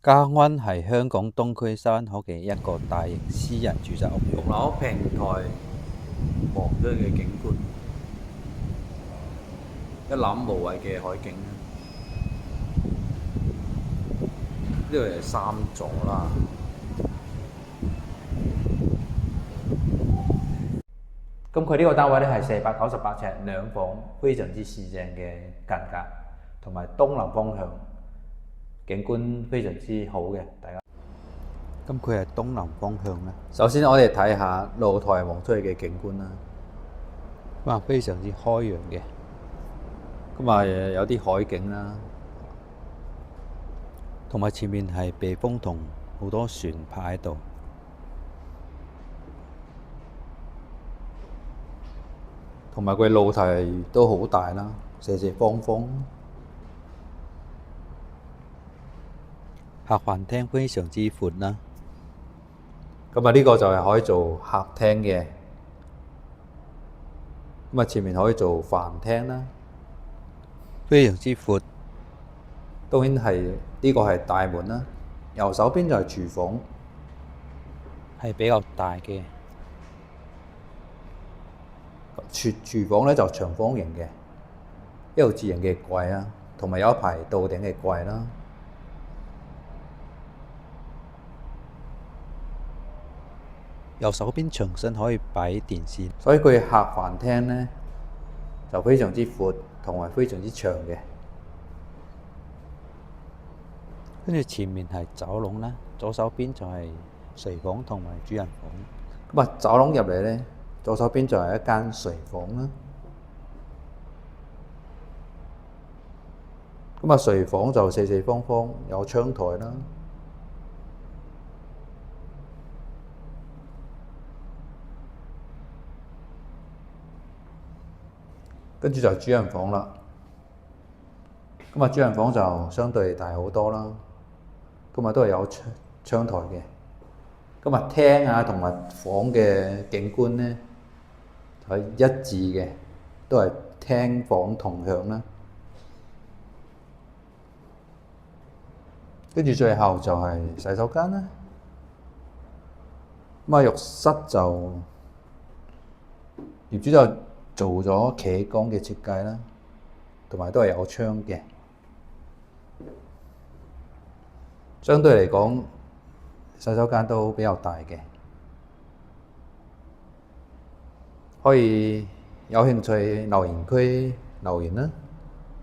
嘉灣係香港東區沙灣口嘅一個大型私人住宅屋苑。六樓平台望出嘅景觀，一覽無遺嘅海景。呢度係3座啦。咁佢呢個單位咧係498尺2房，非常之市正嘅間隔，同埋東南方向，景觀非常之好嘅。大家咁佢係東南方向咧，首先我哋睇下露台望出去嘅景觀啦。哇，非常之開揚嘅。咁啊有啲海景啦，同埋前面係避風塘，好多船泊喺度。同埋佢露台都好大啦，四四方方。客飯廳非常之闊啦。咁啊呢個就係可以做客廳嘅。咁啊前面可以做飯廳啦，非常之闊。當然係呢個係大門啦。右手邊就係廚房，係比較大嘅。廚房咧就長方形嘅，L字形嘅櫃啊，同埋有一排到頂嘅櫃啦。右手邊牆身可以擺電視，所以佢客飯廳咧就非常之闊，同埋非常之長嘅。跟住前面係走廊啦，左手邊就係睡房同埋主人房。咁啊走廊入嚟咧，左手邊就係一間睡房啦。咁啊睡房就四四方方，有窗台啦。跟住就主人房啦。咁啊主人房就相對大好多啦。咁啊都係有窗台嘅。咁啊廳啊同埋房嘅景觀咧係一致嘅，都係廳房同向啦。跟住最後就係洗手間啦。咁啊浴室就業主就做咗企缸嘅設計啦，同埋都係有窗嘅。相對嚟講，洗手間都比較大嘅，可以有興趣留言區留言啦。